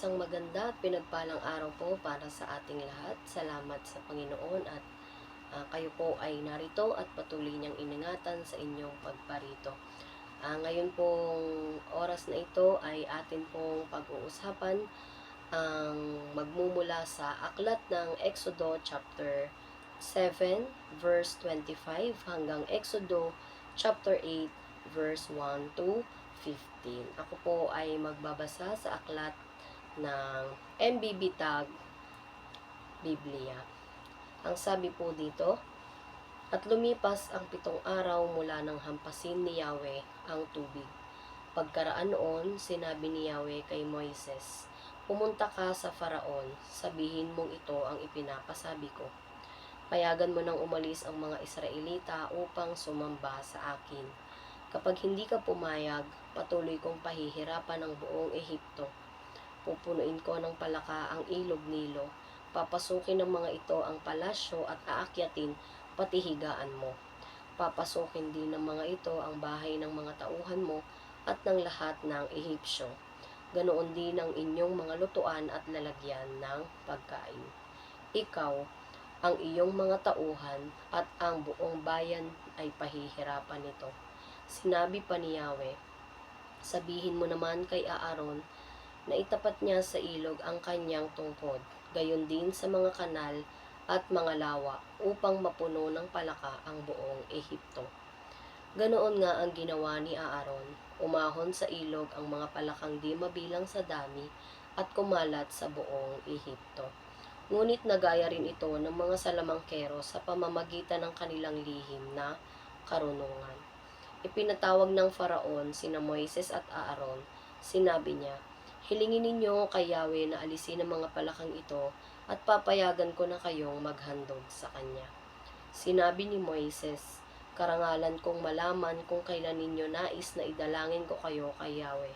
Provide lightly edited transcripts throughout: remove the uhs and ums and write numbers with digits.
Isang maganda at pinagpalang araw po para sa ating lahat. Salamat sa Panginoon at kayo po ay narito at patuloy niyang iningatan sa inyong pagparito. Ngayon pong oras na ito ay atin pong pag-uusapan ang magmumula sa aklat ng Exodo chapter 7 verse 25 hanggang Exodo chapter 8 verse 1 to 15. Ako po ay magbabasa sa aklat ng MBB Tag Biblia. Ang sabi po dito, at lumipas ang 7 araw mula nang hampasin ni Yahweh ang tubig. Pagkaraan noon, sinabi ni Yahweh kay Moises, pumunta ka sa Faraon, sabihin mong ito ang ipinapasabi ko. Payagan mo nang umalis ang mga Israelita upang sumamba sa akin. Kapag hindi ka pumayag, patuloy kong pahihirapan ang buong Ehipto. Pupunuin ko ng palaka ang ilog Nilo. Papasukin ng mga ito ang palasyo at aakyatin pati higaan mo. Papasukin din ng mga ito ang bahay ng mga tauhan mo at ng lahat ng Ehipsyo. Ganoon din ang inyong mga lutuan at lalagyan ng pagkain. Ikaw, ang iyong mga tauhan at ang buong bayan ay pahihirapan nito. Sinabi pa ni Yahweh, sabihin mo naman kay Aaron na itapat niya sa ilog ang kanyang tungkod, gayon din sa mga kanal at mga lawa upang mapuno ng palaka ang buong Ehipto. Ganoon nga ang ginawa ni Aaron, umahon sa ilog ang mga palakang di mabilang sa dami at kumalat sa buong Ehipto. Ngunit nagaya rin ito ng mga salamangkero sa pamamagitan ng kanilang lihim na karunungan. Ipinatawag ng Faraon sina Moises at Aaron. Sinabi niya, hilingin ninyo kay Yahweh na alisin ang mga palakang ito at papayagan ko na kayong maghandog sa kanya. Sinabi ni Moises, karangalan kong malaman kung kailan ninyo nais na idalangin ko kayo kay Yahweh,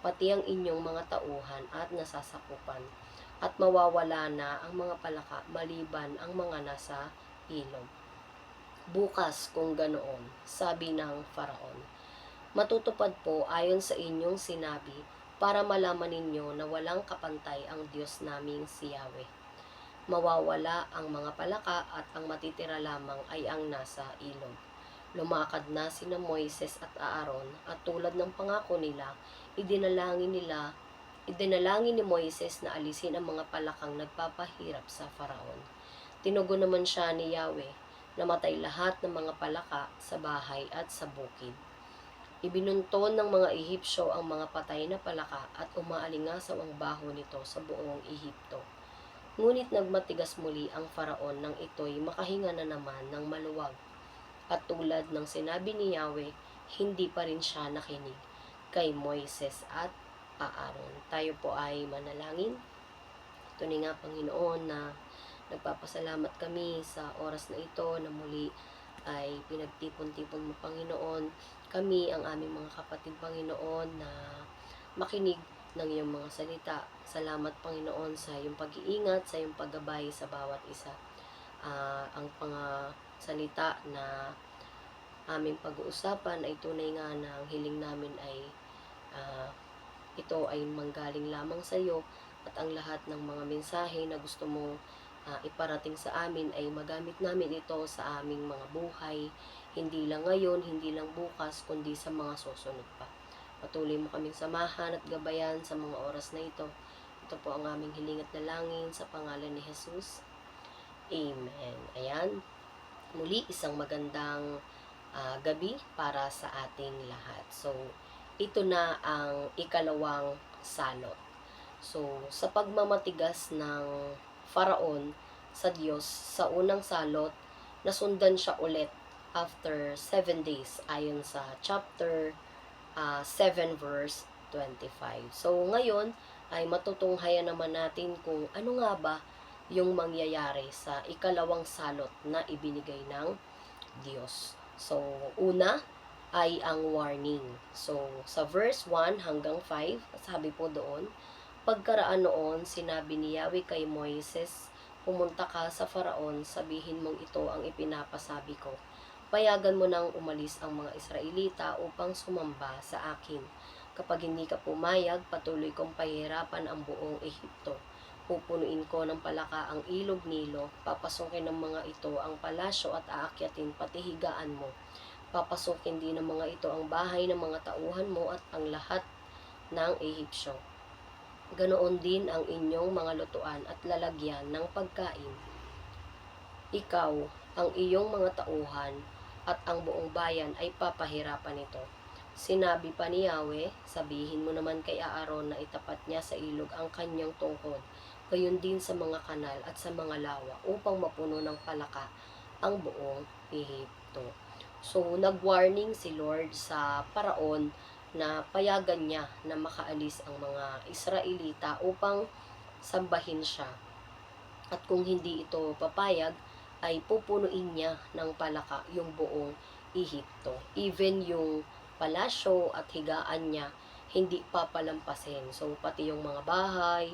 pati ang inyong mga tauhan at nasasakupan, at mawawala na ang mga palaka maliban ang mga nasa ilog. Bukas kung ganoon, sabi ng Faraon, matutupad po ayon sa inyong sinabi para malaman ninyo na walang kapantay ang Diyos naming si Yahweh. Mawawala ang mga palaka at ang matitira lamang ay ang nasa ilog. Lumakad na sina Moises at Aaron at tulad ng pangako nila, idinalangin ni Moises na alisin ang mga palakang nagpapahirap sa Faraon. Tinugon naman siya ni Yahweh, namatay lahat ng mga palaka sa bahay at sa bukid. Ibinunton ng mga Ehipsyo ang mga patay na palaka at umaalingasaw ang baho nito sa buong Ehipto. Ngunit nagmatigas muli ang Faraon nang ito'y makahinga na naman ng maluwag. At tulad ng sinabi ni Yahweh, hindi pa rin siya nakinig kay Moises at Aaron. Tayo po ay manalangin. Tunay nga Panginoon na nagpapasalamat kami sa oras na ito na muli ay pinagtipon-tipon mo Panginoon. Kami ang aming mga kapatid Panginoon na makinig ng iyong mga salita. Salamat Panginoon sa iyong pag-iingat, sa iyong paggabay sa bawat isa. Ang mga salita na aming pag-uusapan ay tunay nga na ang hiling namin ay ito ay manggaling lamang sa iyo at ang lahat ng mga mensahe na gusto mo iparating sa amin ay magamit namin ito sa aming mga buhay, hindi lang ngayon, hindi lang bukas, kundi sa mga susunod pa. Patuloy mo kaming samahan at gabayan sa mga oras na ito. Ito po ang aming hiling at dalangin sa pangalan ni Jesus. Amen. Ayan. Muli, isang magandang gabi para sa ating lahat. So, ito na ang ikalawang salot. So, sa pagmamatigas ng Faraon sa Diyos, sa unang salot, nasundan siya ulit after 7 days ayon sa chapter 7 verse 25. So, ngayon ay matutunghayan naman natin kung ano nga ba yung mangyayari sa ikalawang salot na ibinigay ng Diyos. So, una ay ang warning. So, sa verse 1 hanggang 5, sabi po doon, pagkaraan noon, sinabi ni Yahweh kay Moises, pumunta ka sa Faraon, sabihin mong ito ang ipinapasabi ko. Payagan mo nang umalis ang mga Israelita upang sumamba sa akin. Kapag hindi ka pumayag, patuloy kong pahihirapan ang buong Ehipto. Pupunuin ko ng palaka ang ilog Nilo, papasukin ng mga ito ang palasyo at aakyatin pati higaan mo. Papasukin din ng mga ito ang bahay ng mga tauhan mo at ang lahat ng Ehipsyo. Ganoon din ang inyong mga lutuan at lalagyan ng pagkain. Ikaw, ang iyong mga tauhan, at ang buong bayan ay papahirapan nito. Sinabi pa ni Yahweh, sabihin mo naman kay Aaron na itapat niya sa ilog ang kanyang tungkod, gayon din sa mga kanal at sa mga lawa, upang mapuno ng palaka ang buong Ehipto. So, nag-warning si Lord sa Paraon na payagan niya na makaalis ang mga Israelita upang sambahin siya. At kung hindi ito papayag, ay pupunuin niya ng palaka yung buong Ehipto. Even yung palasyo at higaan niya, hindi papalampasin. So, pati yung mga bahay,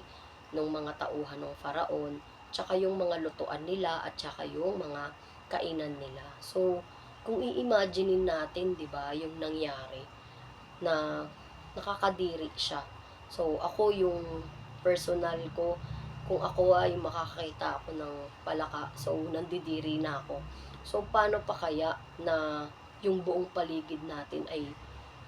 ng mga tauhan ng Faraon, tsaka yung mga lutuan nila, at tsaka yung mga kainan nila. So, kung i-imaginein natin, di ba, yung nangyari, na nakakadiri siya. So, ako yung personal ko, kung ako ay makakakita ako ng palaka, so nandidiri na ako. So, paano pa kaya na yung buong paligid natin ay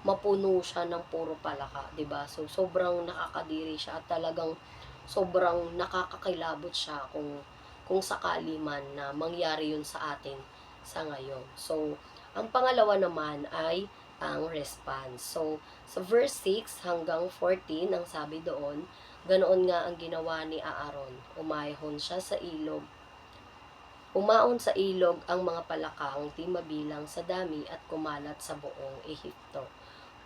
mapuno siya ng puro palaka, 'di ba? So, sobrang nakakadiri siya at talagang sobrang nakakakilabot siya kung sakali man na mangyari yun sa atin sa ngayon. So, ang pangalawa naman ay ang response. So, sa verse 6 hanggang 14, ang sabi doon, ganoon nga ang ginawa ni Aaron. Umaon sa ilog ang mga palakang di mabilang sa dami at kumalat sa buong Ehipto.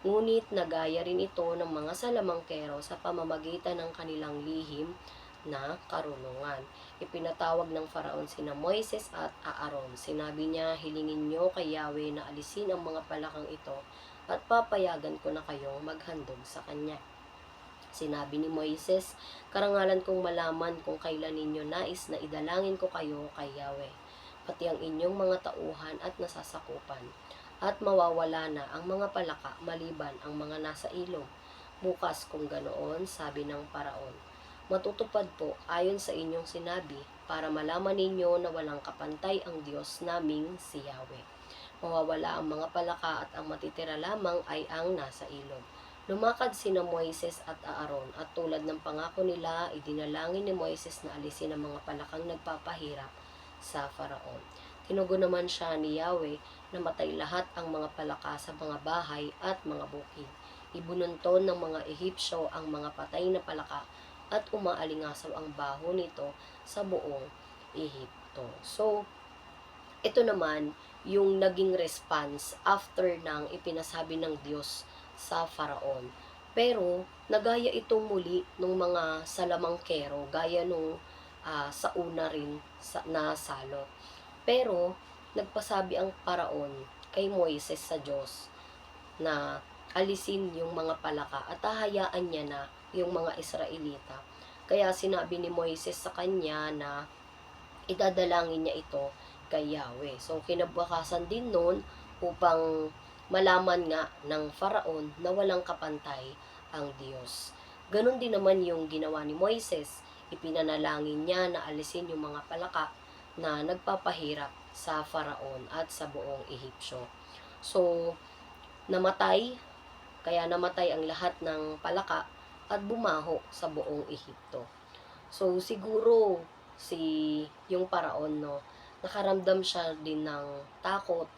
Ngunit nagaya rin ito ng mga salamangkero sa pamamagitan ng kanilang lihim na karunungan. Ipinatawag ng Faraon sina Moises at Aaron. Sinabi niya, hilingin niyo kay Yahweh na alisin ang mga palakang ito at papayagan ko na kayong maghandog sa kanya. Sinabi ni Moises, karangalan kong malaman kung kailan ninyo nais na idalangin ko kayo kay Yahweh, pati ang inyong mga tauhan at nasasakupan, at mawawala na ang mga palaka maliban ang mga nasa ilog. Bukas kung ganoon, sabi ng Paraon, matutupad po ayon sa inyong sinabi, para malaman ninyo na walang kapantay ang Diyos naming si Yahweh. Mawawala ang mga palaka at ang matitira lamang ay ang nasa ilog. Lumakad sina Moises at Aaron at tulad ng pangako nila, idinalangin ni Moises na alisin ang mga palakang nagpapahirap sa Faraon. Tinugon naman siya ni Yahweh na matay lahat ang mga palaka sa mga bahay at mga bukid. Ibununton ng mga Ehipsyo ang mga patay na palaka at umaalingasaw ang baho nito sa buong Ehipto. So, ito naman yung naging response after ng ipinasabi ng Diyos sa Faraon. Pero, nagaya itong muli ng mga salamangkero, gaya nung sa una rin na salo. Pero, nagpasabi ang Paraon kay Moises sa Diyos na alisin yung mga palaka at hahayaan niya na yung mga Israelita. Kaya sinabi ni Moises sa kanya na idadalangin niya ito kay Yahweh. So, kinabukasan din noon upang malaman nga ng Faraon na walang kapantay ang Diyos. Ganon din naman yung ginawa ni Moises. Ipinanalangin niya na alisin yung mga palaka na nagpapahirap sa Faraon at sa buong Ehipsyo. So, kaya namatay ang lahat ng palaka at bumaho sa buong Ehipto. So, siguro yung Paraon, no, nakaramdam siya din ng takot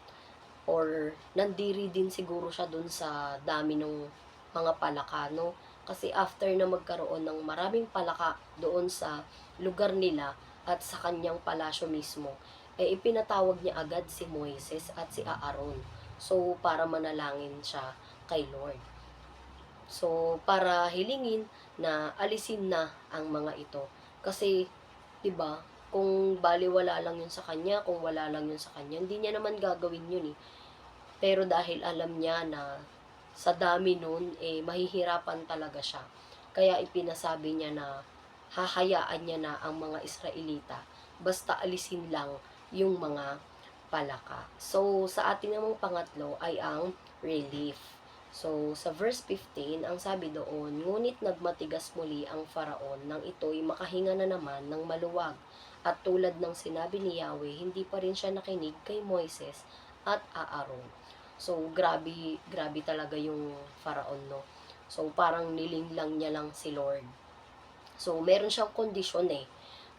or nandiri din siguro siya dun sa dami ng mga palaka, no? Kasi after na magkaroon ng maraming palaka doon sa lugar nila at sa kanyang palasyo mismo, ipinatawag niya agad si Moises at si Aaron. So, para manalangin siya kay Lord. So, para hilingin na alisin na ang mga ito. Kasi, 'di ba, kung baliwala lang yun sa kanya, kung wala lang yun sa kanya, hindi niya naman gagawin yun eh. Pero dahil alam niya na sa dami nun, mahihirapan talaga siya. Kaya ipinasabi niya na hahayaan niya na ang mga Israelita, basta alisin lang yung mga palaka. So, sa ating namang pangatlo ay ang relief. So, sa verse 15, ang sabi doon, ngunit nagmatigas muli ang Faraon nang ito'y makahinga na naman ng maluwag. At tulad ng sinabi ni Yahweh, hindi pa rin siya nakinig kay Moises at Aaron. So, grabe talaga yung Faraon, no? So, parang nilinglang niya lang si Lord. So, meron siyang kondisyon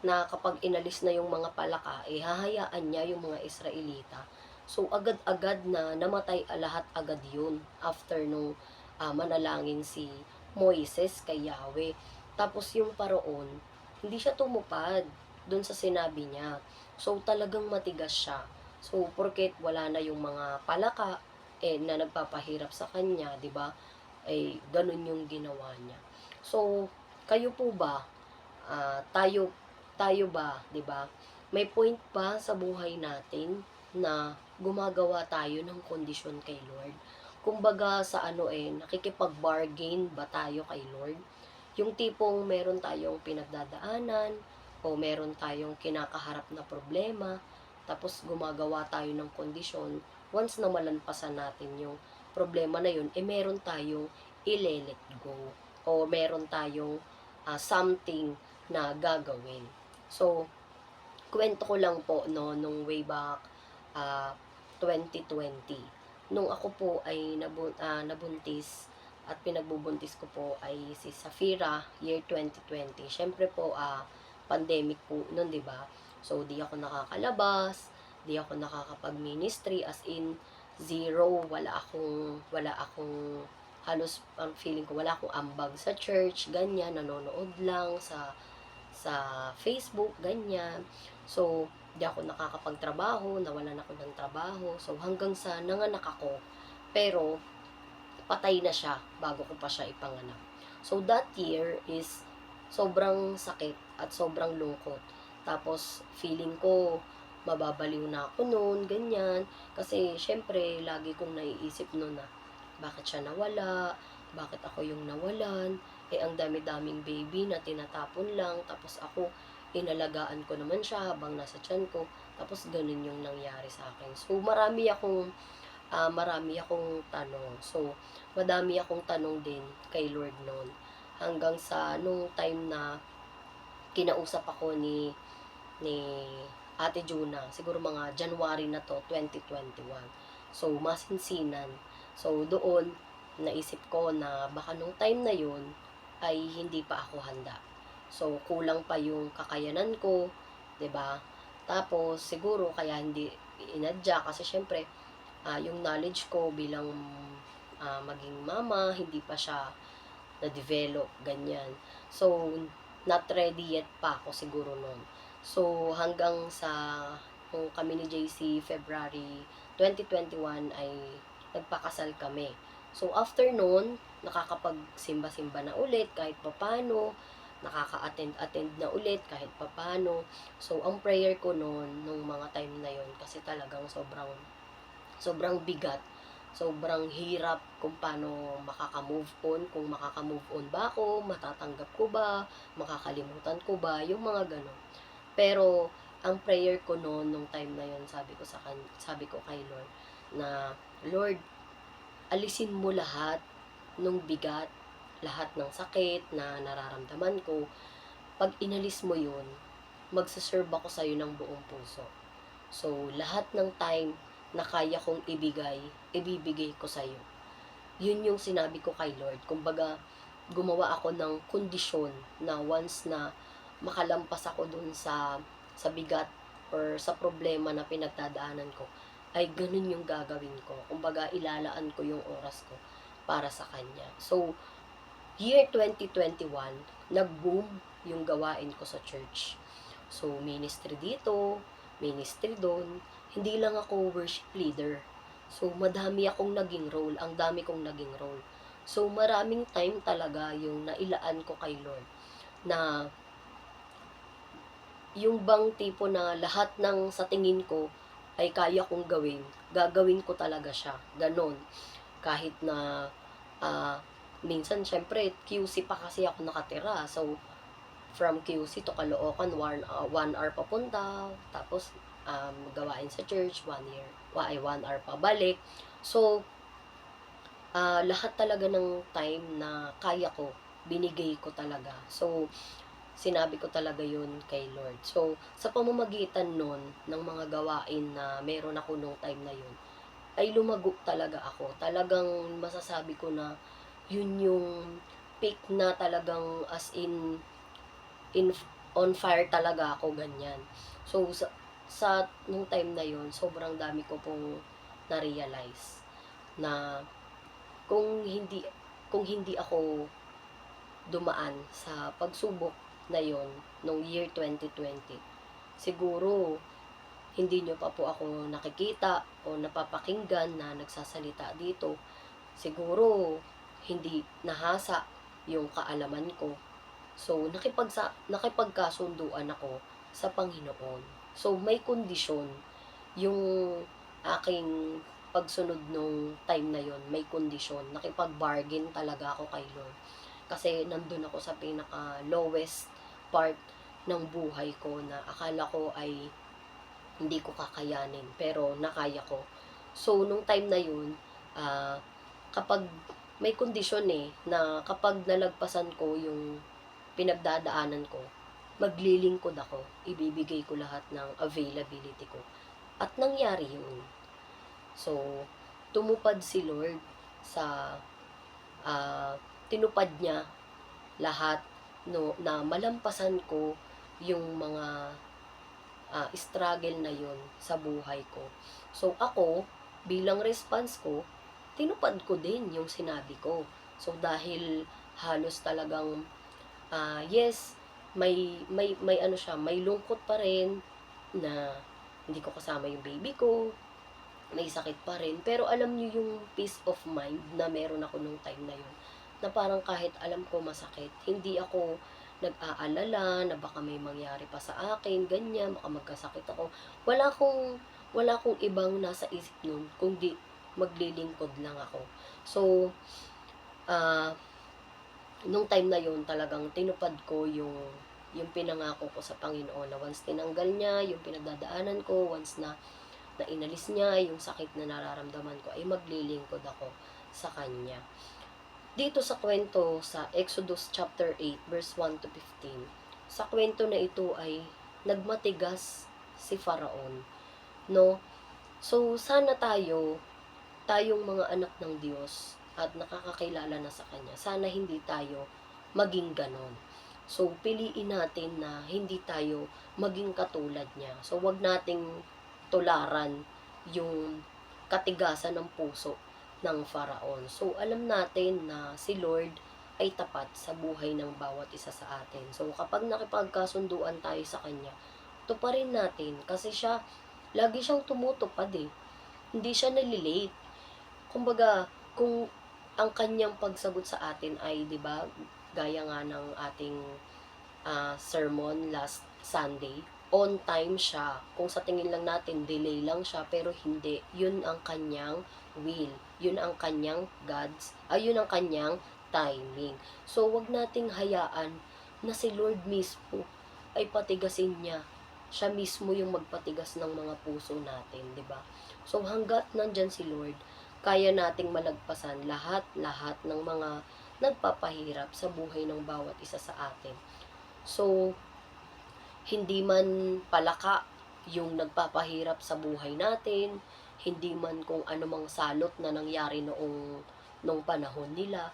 na kapag inalis na yung mga palaka, hahayaan niya yung mga Israelita. So, agad-agad na namatay lahat agad yun after nung manalangin si Moises kay Yahweh. Tapos yung Paraon, hindi siya tumupad dun sa sinabi niya. So, talagang matigas siya. So, porket wala na yung mga palaka na nagpapahirap sa kanya, 'di ba? Ganun yung ginawa niya. So, kayo po ba, tayo tayo ba, 'di ba? May point ba sa buhay natin na gumagawa tayo ng kondisyon kay Lord? Kumbaga sa nakikipag-bargain ba tayo kay Lord? Yung tipong meron tayong pinagdadaanan o meron tayong kinakaharap na problema, tapos gumagawa tayo ng kondisyon, once na malampasan natin yung problema na yun, meron tayong i-let go o meron tayong something na gagawin. So, kwento ko lang po, no, nung way back 2020. Nung ako po ay nabuntis at pinagbubuntis ko po ay si Safira, year 2020. Syempre po, pandemic po nun, di ba? So, di ako nakakalabas, di ako nakakapag-ministry, as in, zero, wala akong, halos, ang feeling ko, wala akong ambag sa church, ganyan, nanonood lang sa Facebook, ganyan. So, di ako nakakapagtrabaho, nawalan ako ng trabaho. So, hanggang sa nanganak ako, pero patay na siya bago ko pa siya ipanganak. So, that year is sobrang sakit at sobrang lungkot. Tapos, feeling ko, mababaliw na ako noon, ganyan. Kasi, syempre, lagi kong naiisip noon na, bakit siya nawala? Bakit ako yung nawalan? Ang dami-daming baby na tinatapon lang. Tapos ako, inalagaan ko naman siya habang nasa tiyan ko. Tapos, ganun yung nangyari sa akin. So, marami akong tanong. So, madami akong tanong din kay Lord noon. Hanggang sa nung time na kinausap ako ni Ate Juna, siguro mga January na to, 2021. So, masinsinan. So, doon, naisip ko na baka nung time na yun, ay hindi pa ako handa. So, kulang pa yung kakayanan ko, 'di ba? Tapos, siguro, kaya hindi inadya, kasi syempre, yung knowledge ko bilang maging mama, hindi pa siya na-develop, ganyan. So, not ready yet pa ako siguro noon. So, hanggang sa kung kami ni JC February 2021 ay nagpakasal kami. So, after noon, nakakapagsimba-simba na ulit kahit papano, nakaka-attend na ulit kahit papano. So, ang prayer ko noon, nung mga time na yon, kasi talagang sobrang bigat, sobrang hirap kung paano makaka-move on, kung makaka-move on ba ako, matatanggap ko ba, makakalimutan ko ba, yung mga ganon. Pero, ang prayer ko noon, nung time na yon, sabi ko kay Lord, na, Lord, alisin mo lahat nung bigat, lahat ng sakit na nararamdaman ko. Pag inalis mo yun, magsaserve ako sa'yo ng buong puso. So, lahat ng time na kaya kong ibibigay ko sa'yo. Yun yung sinabi ko kay Lord. Kumbaga, gumawa ako ng kondisyon na once na makalampas ako dun sa bigat or sa problema na pinagdadaanan ko, ay ganun yung gagawin ko. Kumbaga, ilalaan ko yung oras ko para sa Kanya. So, year 2021, nag-boom yung gawain ko sa church. So, ministry dito, ministry doon. Hindi lang ako worship leader. So, madami akong naging role. Ang dami kong naging role. So, maraming time talaga yung nailaan ko kay Lord na yung bang tipo na lahat ng sa tingin ko ay kaya kong gawin, gagawin ko talaga siya. Ganon. Kahit na minsan, syempre, QC pa kasi ako nakatira. So, from QC to Caloocan, 1 hour papunta. Tapos, gawain sa church, 1 hour pabalik. So, lahat talaga ng time na kaya ko, binigay ko talaga. So, sinabi ko talaga yun kay Lord. So, sa pamamagitan nun, ng mga gawain na meron ako nung time na yun, ay lumago talaga ako. Talagang masasabi ko na yun yung peak na talagang as in on fire talaga ako, ganyan. So, sa nung time na yun, sobrang dami ko pong na-realize na kung hindi kung hindi ako dumaan sa pagsubok na yon nung year 2020, siguro hindi nyo pa po ako nakikita o napapakinggan na nagsasalita dito. Siguro hindi nahasa yung kaalaman ko. So, nakipagkasunduan ako sa Panginoon. So, may kondisyon yung aking pagsunod nung time na yon, may kondisyon. Nakipag-bargain talaga ako kay Lord. Kasi nandun ako sa pinaka lowest part ng buhay ko na akala ko ay hindi ko kakayanin, pero nakaya ko. So, nung time na yun, kapag may kondisyon na kapag nalagpasan ko yung pinagdadaanan ko, maglilingkod ako, ibibigay ko lahat ng availability ko. At nangyari yun. So, tumupad si Lord sa, tinupad niya lahat, no, na malampasan ko yung mga struggle na yun sa buhay ko. So, ako, bilang response ko, tinupad ko din yung sinabi ko. So, dahil halos talagang, yes, may ano siya, may lungkot pa rin na hindi ko kasama yung baby ko, may sakit pa rin. Pero alam niyo yung peace of mind na meron ako nung time na yun, na parang kahit alam ko masakit, hindi ako nag-aalala na baka may mangyari pa sa akin, ganyan, baka magkasakit ako. Wala akong ibang nasa isip nun, kundi maglilingkod lang ako. So, ah, nung time na yun, talagang tinupad ko yung pinangako ko sa Panginoon na once tinanggal niya yung pinagdadaanan ko, once na inalis niya yung sakit na nararamdaman ko, ay maglilingkod ako sa Kanya. Dito sa kwento sa Exodus chapter 8 verse 1 to 15, sa kwento na ito ay nagmatigas si Faraon, no? So sana tayong mga anak ng Diyos at nakakakilala na sa Kanya, sana hindi tayo maging ganon. So, piliin natin na hindi tayo maging katulad niya. So, wag nating tularan yung katigasan ng puso ng Faraon. So, alam natin na si Lord ay tapat sa buhay ng bawat isa sa atin. So, kapag nakipagkasunduan tayo sa Kanya, tuparin natin kasi lagi siyang tumutupad eh. Hindi siya nalilate. Kumbaga, kung ang kanyang pagsagot sa atin ay, 'di ba, gaya nga ng ating sermon last Sunday, on time siya. Kung sa tingin lang natin, delay lang siya, pero hindi. Yun ang kanyang will. Yun ang kanyang yun ang kanyang timing. So, wag nating hayaan na si Lord mismo ay patigasin niya. Siya mismo yung magpatigas ng mga puso natin, 'di ba? So, hanggat nandyan si Lord, kaya nating malagpasan lahat ng mga nagpapahirap sa buhay ng bawat isa sa atin. So, hindi man palaka yung nagpapahirap sa buhay natin, hindi man kung anumang salot na nangyari nung panahon nila,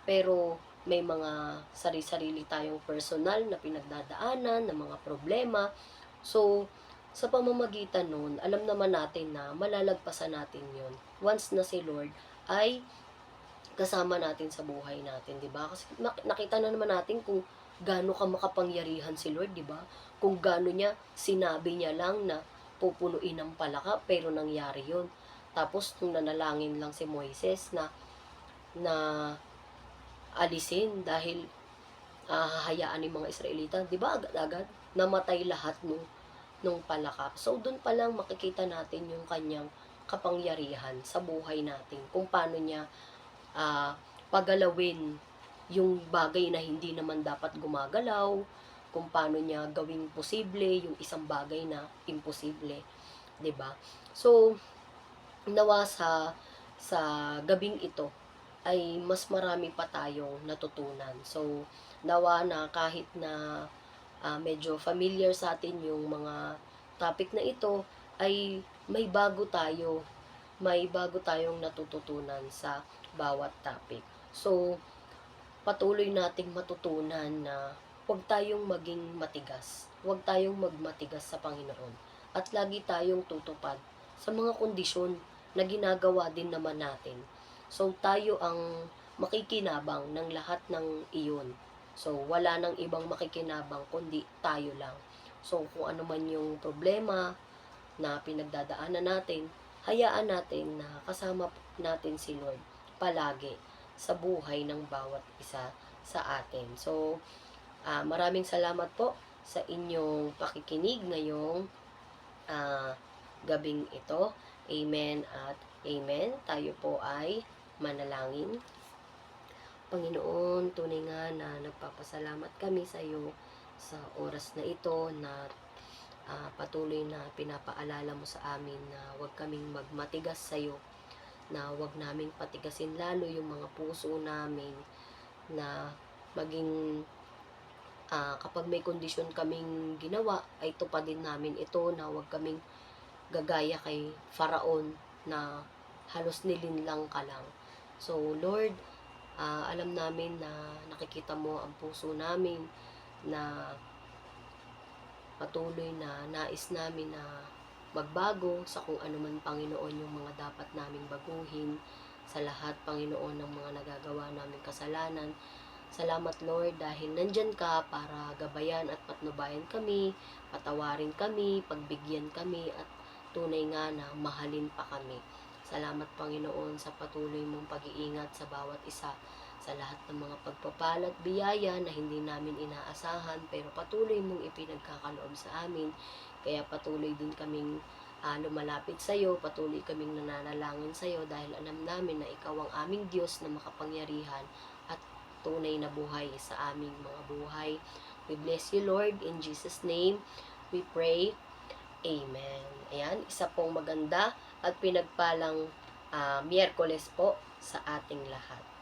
pero may mga sarili-sarili tayong personal na pinagdadaanan, na mga problema. So, sa pamamagitan nun, alam naman natin na malalagpasan natin yun once na si Lord ay kasama natin sa buhay natin, 'di ba? Kasi nakita na naman natin kung gaano ka makapangyarihan si Lord, 'di ba? Kung gaano niya sinabi niya lang na pupunuin ng palaka, pero nangyari 'yon. Tapos nung nanalangin lang si Moises na alisin dahil hahayaan ng mga Israelita, 'di ba? Agad-agad namatay lahat nung palaka. So doon pa lang makikita natin yung kanyang kapangyarihan sa buhay natin. Kung paano niya pagalawin yung bagay na hindi naman dapat gumagalaw, kung paano niya gawing posible yung isang bagay na imposible, 'di ba? So, nawa sa gabing ito ay mas marami pa tayong natutunan. So, nawa na kahit na medyo familiar sa atin yung mga topic na ito, ay may bago tayong natututunan sa bawat topic. So, patuloy nating matutunan na huwag tayong maging matigas. Huwag tayong magmatigas sa Panginoon. At lagi tayong tutupad sa mga kondisyon na ginagawa din naman natin. So, tayo ang makikinabang ng lahat ng iyon. So, wala nang ibang makikinabang kundi tayo lang. So, kung ano man yung problema na pinagdadaanan natin, hayaan natin na kasama natin si Lord palagi sa buhay ng bawat isa sa atin. So, maraming salamat po sa inyong pakikinig ngayong gabing ito. Amen at amen. Tayo po ay manalangin. Panginoon, tunay nga na nagpapasalamat kami sa iyo sa oras na ito na patuloy na pinapaalala mo sa amin na huwag kaming magmatigas sa iyo, na huwag naming patigasin lalo yung mga puso namin, na maging kapag may kondisyon kaming ginawa, ay tupadin namin ito, na huwag kaming gagaya kay Faraon na halos nilinlang ka lang. So Lord, alam namin na nakikita mo ang puso namin, na patuloy na nais namin na magbago sa kung ano man, Panginoon, yung mga dapat naming baguhin sa lahat, Panginoon, ng mga nagagawa naming kasalanan. Salamat, Lord, dahil nandyan ka para gabayan at patnubayan kami, patawarin kami, pagbigyan kami, at tunay nga na mahalin pa kami. Salamat, Panginoon, sa patuloy mong pag-iingat sa bawat isa, sa lahat ng mga pagpapala at biyaya na hindi namin inaasahan, pero patuloy mong ipinagkakaloob sa amin. Kaya patuloy din kaming lumalapit sa iyo, patuloy kaming nananalangin sa iyo, dahil alam namin na ikaw ang aming Diyos na makapangyarihan at tunay na buhay sa aming mga buhay. We bless you, Lord. In Jesus' name, we pray. Amen. Ayan, isa pong maganda at pinagpalang Miyerkules po sa ating lahat.